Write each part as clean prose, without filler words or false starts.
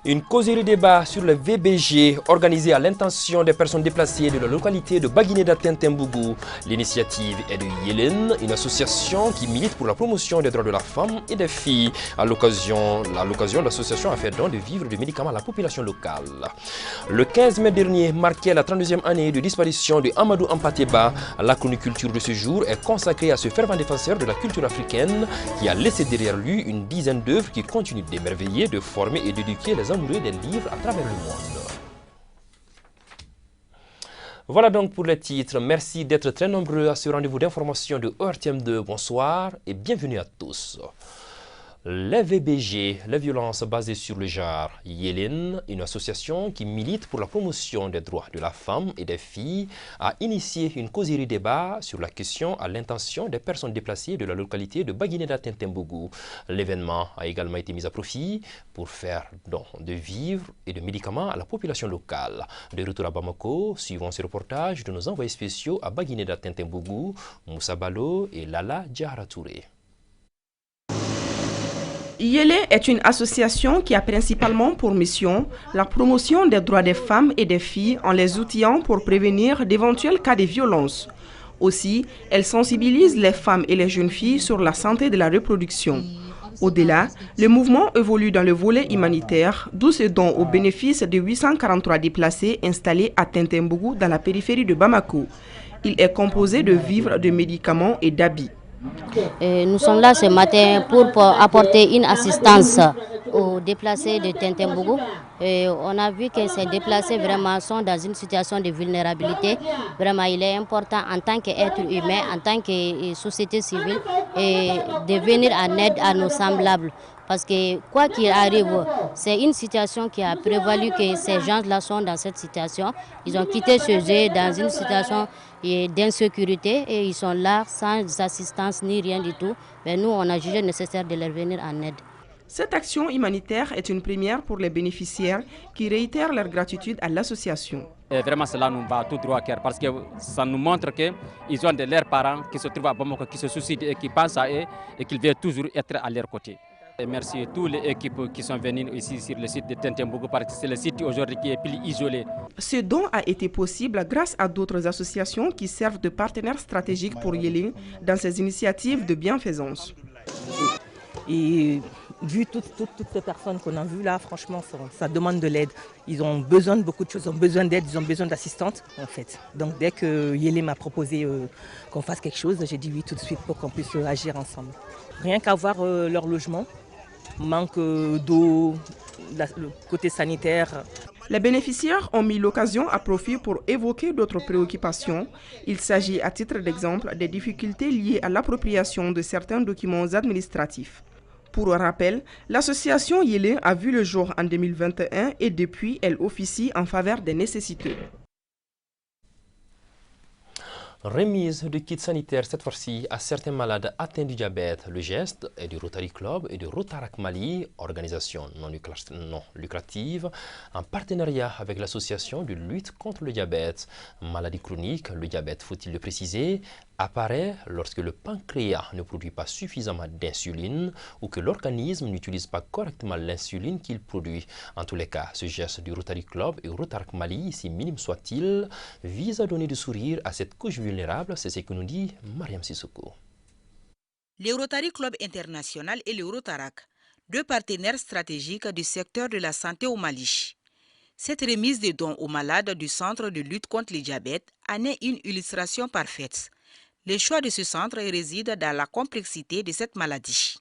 Une causerie débat sur le VBG organisée à l'intention des personnes déplacées de la localité de Baguineda Tintembougou. L'initiative est de Yelen, une association qui milite pour la promotion des droits de la femme et des filles. À l'occasion, l'association a fait don de vivres et de médicaments à la population locale. Le 15 mai dernier marquait la 32e année de disparition de Amadou Ampateba. La chroniculture de ce jour est consacrée à ce fervent défenseur de la culture africaine qui a laissé derrière lui une dizaine d'œuvres qui continuent d'émerveiller, de former et d'éduquer les amoureux des livres à travers le monde. Voilà donc pour les titres. Merci d'être très nombreux à ce rendez-vous d'information de ORTM2. Bonsoir et bienvenue à tous. Les VBG, les violences basées sur le genre. Yelen, une association qui milite pour la promotion des droits de la femme et des filles, a initié une causerie débat sur la question à l'intention des personnes déplacées de la localité de Baguineda Tintembougou. L'événement a également été mis à profit pour faire don de vivres et de médicaments à la population locale. De retour à Bamako, suivons ce reportage de nos envoyés spéciaux à Baguineda Tintembougou, Moussa Balo et Lala Diara Touré. Yele est une association qui a principalement pour mission la promotion des droits des femmes et des filles en les outillant pour prévenir d'éventuels cas de violence. Aussi, elle sensibilise les femmes et les jeunes filles sur la santé de la reproduction. Au-delà, le mouvement évolue dans le volet humanitaire, d'où ce don au bénéfice de 843 déplacés installés à Tintembougou dans la périphérie de Bamako. Il est composé de vivres, de médicaments et d'habits. Nous sommes là ce matin pour apporter une assistance aux déplacés de Tintembougou. On a vu que ces déplacés vraiment sont dans une situation de vulnérabilité. Vraiment, il est important en tant qu'être humain, en tant que société civile, de venir en aide à nos semblables. Parce que quoi qu'il arrive, c'est une situation qui a prévalu que ces gens-là sont dans cette situation. Ils ont quitté chez eux dans une situation d'insécurité et ils sont là sans assistance ni rien du tout. Mais nous, on a jugé nécessaire de leur venir en aide. Cette action humanitaire est une première pour les bénéficiaires qui réitèrent leur gratitude à l'association. Vraiment, cela nous va tout droit au cœur parce que ça nous montre qu'ils ont de leurs parents qui se trouvent à Bamako, qui se soucient et qui pensent à eux et qu'ils veulent toujours être à leur côté. Et merci à toutes les équipes qui sont venues ici sur le site de Tintembougou parce que c'est le site aujourd'hui qui est plus isolé. Ce don a été possible grâce à d'autres associations qui servent de partenaires stratégiques pour Yelen dans ses initiatives de bienfaisance. Et vu toutes ces personnes qu'on a vues là, franchement, ça demande de l'aide. Ils ont besoin de beaucoup de choses, ils ont besoin d'aide, ils ont besoin d'assistante en fait. Donc dès que Yele m'a proposé qu'on fasse quelque chose, j'ai dit oui tout de suite pour qu'on puisse agir ensemble. Rien qu'à voir leur logement, manque d'eau, le côté sanitaire. Les bénéficiaires ont mis l'occasion à profit pour évoquer d'autres préoccupations. Il s'agit à titre d'exemple des difficultés liées à l'appropriation de certains documents administratifs. Pour rappel, l'association Yele a vu le jour en 2021 et depuis, elle officie en faveur des nécessiteux. Remise de kits sanitaires cette fois-ci à certains malades atteints du diabète. Le geste est du Rotary Club et de Rotarac Mali, organisation non lucrative, en partenariat avec l'association de lutte contre le diabète. Maladie chronique, le diabète, faut-il le préciser, apparaît lorsque le pancréas ne produit pas suffisamment d'insuline ou que l'organisme n'utilise pas correctement l'insuline qu'il produit. En tous les cas, ce geste du Rotary Club et Rotarac Mali, si minime soit-il, vise à donner du sourire à cette couche vulnérable, c'est ce que nous dit Mariam Sissoko. Le Rotary Club International et le Rotarac, deux partenaires stratégiques du secteur de la santé au Mali. Cette remise de dons aux malades du Centre de lutte contre le diabète en est une illustration parfaite. Le choix de ce centre réside dans la complexité de cette maladie.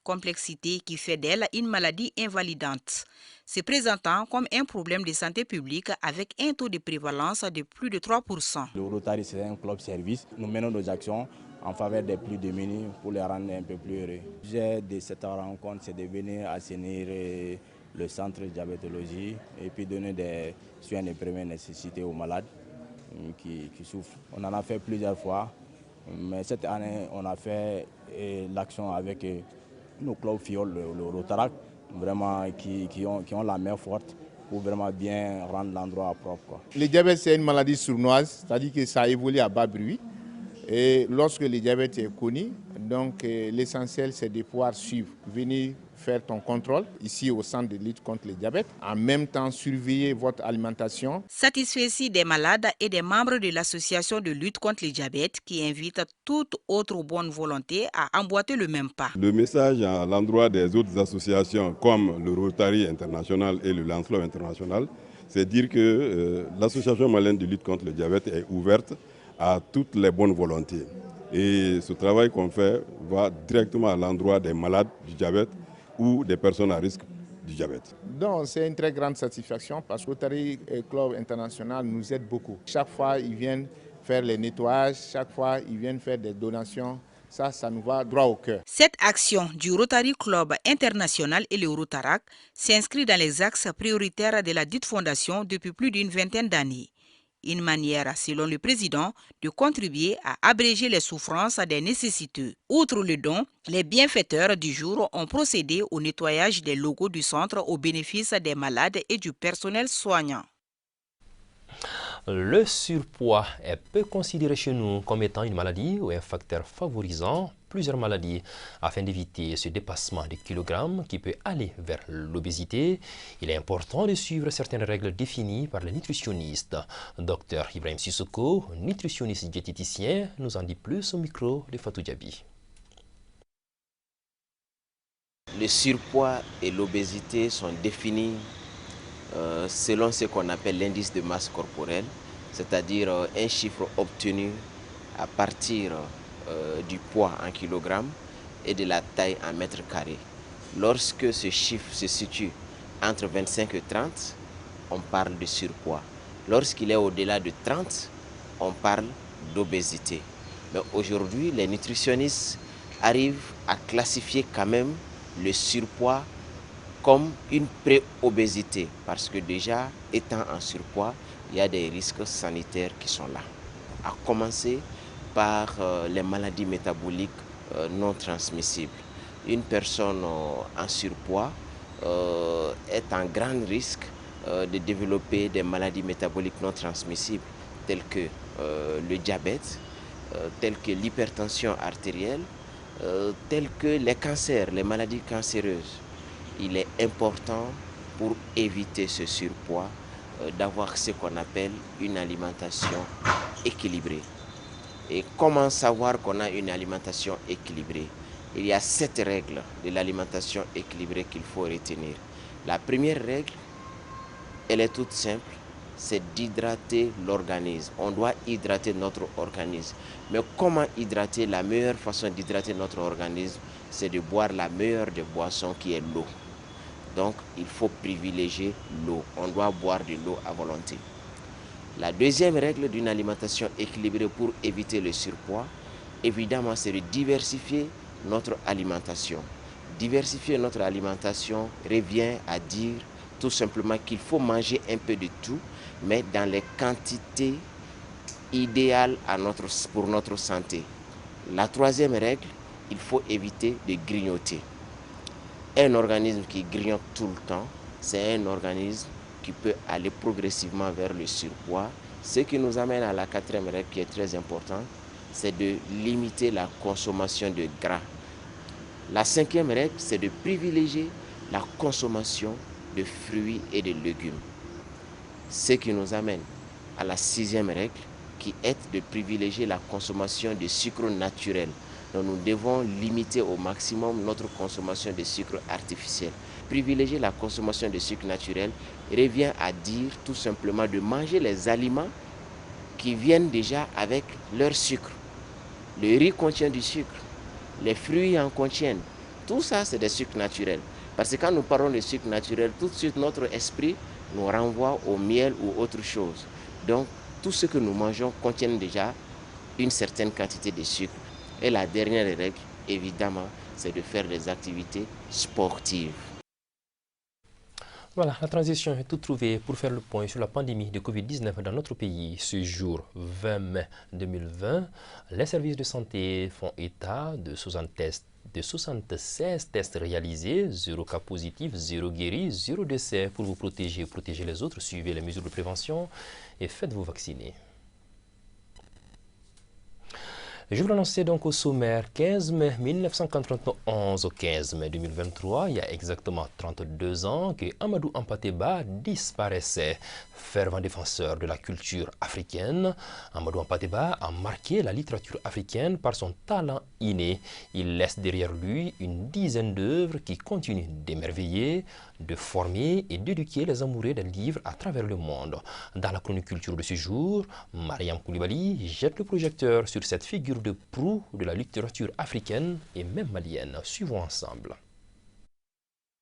Complexité qui fait d'elle une maladie invalidante, se présentant comme un problème de santé publique avec un taux de prévalence de plus de 3%. Le Rotary, c'est un club service. Nous menons nos actions en faveur des plus démunis pour les rendre un peu plus heureux. L'objet de cette rencontre, c'est de venir assainir le centre de diabétologie et puis donner des soins de première nécessité aux malades qui souffrent. On en a fait plusieurs fois, mais cette année, on a fait l'action avec nos clubs FIOL, le Rotarac, vraiment qui ont la main forte pour vraiment bien rendre l'endroit propre. Le diabète, c'est une maladie sournoise, c'est-à-dire que ça évolue à bas bruit. Et lorsque le diabète est connu, Donc l'essentiel, c'est de pouvoir suivre, venir faire ton contrôle ici au centre de lutte contre le diabète, en même temps surveiller votre alimentation. Satisfait des malades et des membres de l'association de lutte contre le diabète qui invite toute autre bonne volonté à emboîter le même pas. Le message à l'endroit des autres associations comme le Rotary International et le Lancelot International, c'est dire que l'association malienne de lutte contre le diabète est ouverte à toutes les bonnes volontés. Et ce travail qu'on fait va directement à l'endroit des malades du diabète ou des personnes à risque du diabète. Donc c'est une très grande satisfaction parce que le Rotary Club International nous aide beaucoup. Chaque fois, ils viennent faire les nettoyages, chaque fois, ils viennent faire des donations. Ça nous va droit au cœur. Cette action du Rotary Club International et le Rotarac s'inscrit dans les axes prioritaires de la dite fondation depuis plus d'une vingtaine d'années. Une manière, selon le président, de contribuer à abréger les souffrances des nécessiteux. Outre le don, les bienfaiteurs du jour ont procédé au nettoyage des logos du centre au bénéfice des malades et du personnel soignant. Le surpoids est peu considéré chez nous comme étant une maladie ou un facteur favorisant plusieurs maladies. Afin d'éviter ce dépassement de kilogrammes qui peut aller vers l'obésité, il est important de suivre certaines règles définies par les nutritionnistes. Dr Ibrahim Sissoko, nutritionniste diététicien, nous en dit plus au micro de Fatou Diaby. Le surpoids et l'obésité sont définis selon ce qu'on appelle l'indice de masse corporelle, c'est-à-dire un chiffre obtenu à partir du poids en kilogrammes et de la taille en mètres carrés. Lorsque ce chiffre se situe entre 25 et 30, on parle de surpoids. Lorsqu'il est au-delà de 30, on parle d'obésité. Mais aujourd'hui, les nutritionnistes arrivent à classifier quand même le surpoids comme une pré-obésité, parce que déjà, étant en surpoids, il y a des risques sanitaires qui sont là. À commencer par les maladies métaboliques non transmissibles. Une personne en surpoids est en grand risque de développer des maladies métaboliques non transmissibles, telles que le diabète, telles que l'hypertension artérielle, telles que les cancers, les maladies cancéreuses. Il est important pour éviter ce surpoids d'avoir ce qu'on appelle une alimentation équilibrée. Et comment savoir qu'on a une alimentation équilibrée? Il y a 7 règles de l'alimentation équilibrée qu'il faut retenir. La première règle, elle est toute simple, c'est d'hydrater l'organisme. On doit hydrater notre organisme. Mais comment hydrater? La meilleure façon d'hydrater notre organisme, c'est de boire la meilleure des boissons qui est l'eau. Donc, il faut privilégier l'eau. On doit boire de l'eau à volonté. La deuxième règle d'une alimentation équilibrée pour éviter le surpoids, évidemment, c'est de diversifier notre alimentation. Diversifier notre alimentation revient à dire tout simplement qu'il faut manger un peu de tout, mais dans les quantités idéales pour notre santé. La troisième règle, il faut éviter de grignoter. Un organisme qui grignote tout le temps, c'est un organisme qui peut aller progressivement vers le surpoids. Ce qui nous amène à la quatrième règle qui est très importante, c'est de limiter la consommation de gras. La cinquième règle, c'est de privilégier la consommation de fruits et de légumes. Ce qui nous amène à la sixième règle, qui est de privilégier la consommation de sucre naturel. Donc nous devons limiter au maximum notre consommation de sucre artificiel. Privilégier la consommation de sucre naturel revient à dire tout simplement de manger les aliments qui viennent déjà avec leur sucre. Le riz contient du sucre, les fruits en contiennent. Tout ça, c'est des sucres naturels. Parce que quand nous parlons de sucre naturel, tout de suite notre esprit nous renvoie au miel ou autre chose. Donc, tout ce que nous mangeons contient déjà une certaine quantité de sucre. Et la dernière règle, évidemment, c'est de faire des activités sportives. Voilà, la transition est toute trouvée pour faire le point sur la pandémie de Covid-19 dans notre pays. Ce jour 20 mai 2020, les services de santé font état de 76 tests réalisés, 0 cas positifs, 0 guéris, 0 décès. Pour vous protéger et protéger les autres, suivez les mesures de prévention et faites-vous vacciner. Je vous l'annonçais donc au sommaire, 15 mai 1991 au 15 mai 2023, il y a exactement 32 ans que Amadou Hampâté Bâ disparaissait. Fervent défenseur de la culture africaine, Amadou Hampâté Bâ a marqué la littérature africaine par son talent inné. Il laisse derrière lui une dizaine d'œuvres qui continuent d'émerveiller, de former et d'éduquer les amoureux des livres à travers le monde. Dans la chronique culture de ce jour, Mariam Koulibaly jette le projecteur sur cette figure de proue de la littérature africaine et même malienne. Suivons ensemble.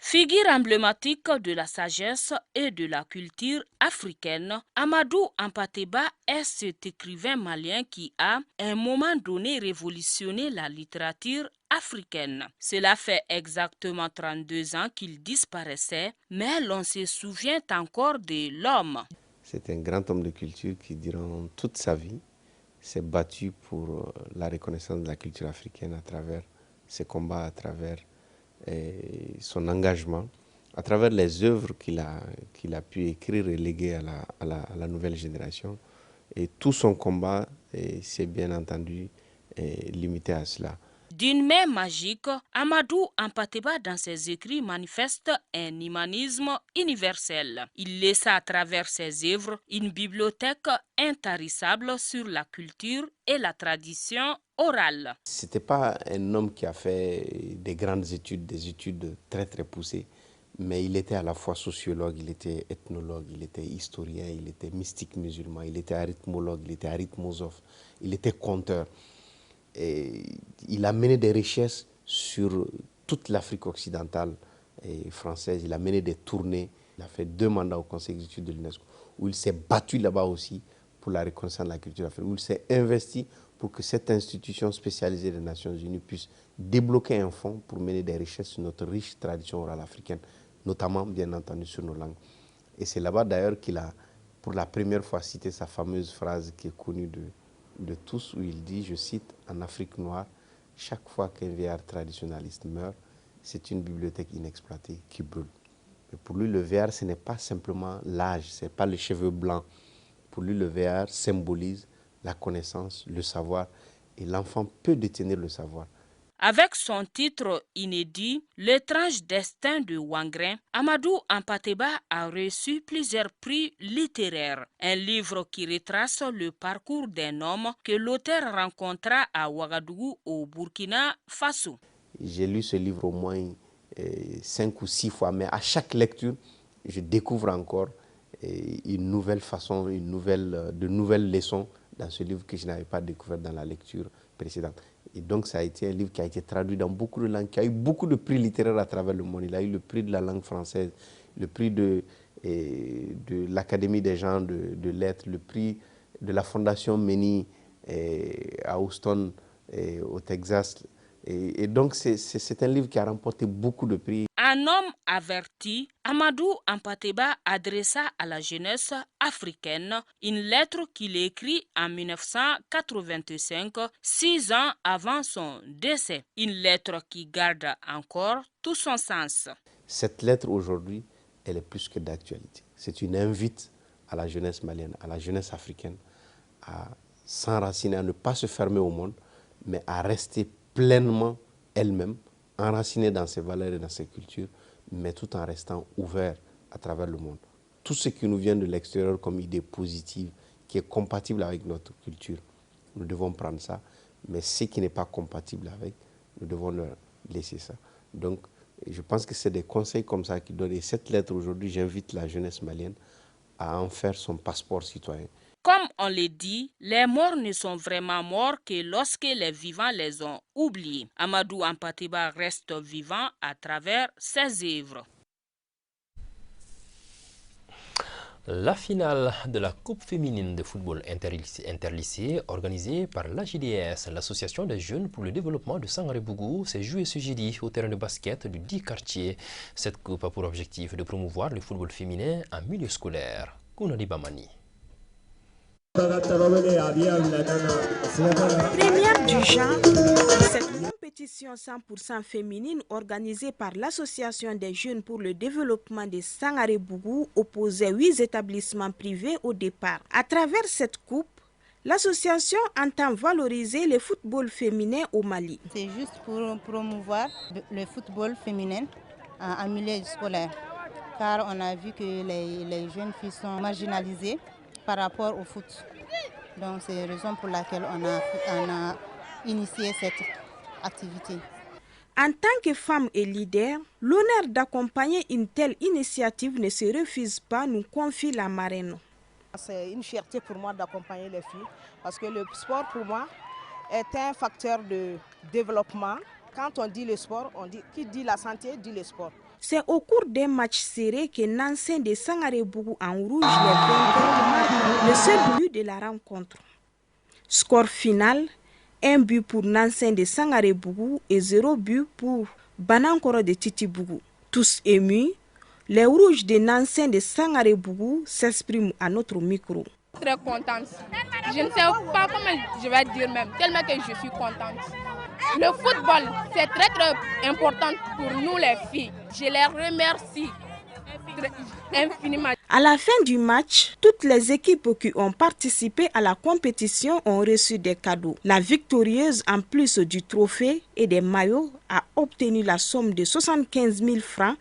Figure emblématique de la sagesse et de la culture africaine, Amadou Hampâté Bâ est cet écrivain malien qui a, à un moment donné, révolutionné la littérature africaine. Cela fait exactement 32 ans qu'il disparaissait, mais l'on se souvient encore de l'homme. C'est un grand homme de culture qui, durant toute sa vie, s'est battu pour la reconnaissance de la culture africaine à travers ses combats, à travers son engagement, à travers les œuvres qu'il a pu écrire et léguer à la nouvelle génération. Et tout son combat s'est bien entendu limité à cela. D'une main magique, Amadou Hampâté Bâ dans ses écrits manifeste un humanisme universel. Il laissa à travers ses œuvres une bibliothèque intarissable sur la culture et la tradition orale. Ce n'était pas un homme qui a fait des grandes études, des études très très poussées, mais il était à la fois sociologue, il était ethnologue, il était historien, il était mystique musulman, il était arithmologue, il était arithmosophe, il était conteur. Et il a mené des richesses sur toute l'Afrique occidentale et française. Il a mené des tournées. Il a fait 2 mandats au Conseil exécutif de l'UNESCO, où il s'est battu là-bas aussi pour la reconnaissance de la culture africaine, où il s'est investi pour que cette institution spécialisée des Nations Unies puisse débloquer un fonds pour mener des richesses sur notre riche tradition orale africaine, notamment, bien entendu, sur nos langues. Et c'est là-bas, d'ailleurs, qu'il a, pour la première fois, cité sa fameuse phrase qui est connue de tous, où il dit, je cite, « En Afrique noire, chaque fois qu'un vieillard traditionnaliste meurt, c'est une bibliothèque inexploitée qui brûle. » Mais pour lui, le vieillard, ce n'est pas simplement l'âge, ce n'est pas les cheveux blancs. Pour lui, le vieillard symbolise la connaissance, le savoir, et l'enfant peut détenir le savoir. Avec son titre inédit, L'étrange destin de Wangrin, Amadou Hampâté Bâ a reçu plusieurs prix littéraires. Un livre qui retrace le parcours d'un homme que l'auteur rencontra à Ouagadougou au Burkina Faso. J'ai lu ce livre au moins 5 ou 6 fois, mais à chaque lecture, je découvre encore une nouvelle façon, de nouvelles leçons dans ce livre que je n'avais pas découvert dans la lecture précédente. Et donc ça a été un livre qui a été traduit dans beaucoup de langues, qui a eu beaucoup de prix littéraires à travers le monde. Il a eu le prix de la langue française, le prix de l'Académie des gens de lettres, le prix de la Fondation Meni à Houston, au Texas. Et donc c'est un livre qui a remporté beaucoup de prix. Un homme averti, Amadou Hampâté Bâ adressa à la jeunesse africaine une lettre qu'il écrit en 1985, 6 ans avant son décès. Une lettre qui garde encore tout son sens. Cette lettre aujourd'hui, elle est plus que d'actualité. C'est une invite à la jeunesse malienne, à la jeunesse africaine, à s'enraciner, à ne pas se fermer au monde, mais à rester pleinement elle-même, enracinée dans ses valeurs et dans ses cultures, mais tout en restant ouvert à travers le monde. Tout ce qui nous vient de l'extérieur comme idée positive, qui est compatible avec notre culture, nous devons prendre ça, mais ce qui n'est pas compatible avec, nous devons leur laisser ça. Donc, je pense que c'est des conseils comme ça qui donnent. Et cette lettre aujourd'hui, j'invite la jeunesse malienne à en faire son passeport citoyen. Comme on le dit, les morts ne sont vraiment morts que lorsque les vivants les ont oubliés. Amadou Hampâté Bâ reste vivant à travers ses œuvres. La finale de la Coupe féminine de football interlycée organisée par l'AJDS, l'Association des jeunes pour le développement de Sangaré-Bougou, s'est jouée ce jeudi au terrain de basket du 10 quartier. Cette coupe a pour objectif de promouvoir le football féminin en milieu scolaire. Kounadi Bamani. Première du genre, cette compétition 100% féminine organisée par l'Association des jeunes pour le développement de Sangaré-Bougou opposait 8 établissements privés au départ. À travers cette coupe, L'association entend valoriser le football féminin au Mali. C'est juste pour promouvoir le football féminin en milieu scolaire. Car on a vu que les jeunes filles sont marginalisées par rapport au foot. Donc c'est la raison pour laquelle on a initié cette activité. En tant que femme et leader, l'honneur d'accompagner une telle initiative ne se refuse pas, nous confie la marraine. C'est une fierté pour moi d'accompagner les filles parce que le sport pour moi est un facteur de développement. Quand on dit le sport, on dit qui dit la santé dit le sport. C'est au cours d'un match serré que Nansen de Sangaré-Bougou en rouge les vainqueurs le seul but de la rencontre. Score final, 1 but pour Nansen de Sangaré-Bougou et 0 but pour Banankoro de Titi-Bougou. Tous émus, les rouges de Nansen de Sangaré-Bougou s'expriment à notre micro. Très contente. Je ne sais pas comment je vais dire même, tellement que je suis contente. Le football, c'est très très important pour nous les filles. Je les remercie infiniment. À la fin du match, toutes les équipes qui ont participé à la compétition ont reçu des cadeaux. La victorieuse, en plus du trophée et des maillots, a obtenu la somme de 75 000 francs.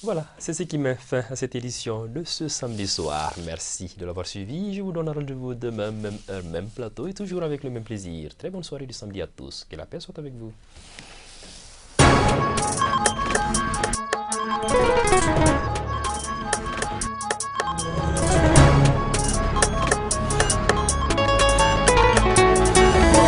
Voilà, c'est ce qui met fin à cette édition de ce samedi soir. Merci de l'avoir suivi. Je vous donne rendez-vous demain, même heure, même plateau et toujours avec le même plaisir. Très bonne soirée du samedi à tous. Que la paix soit avec vous.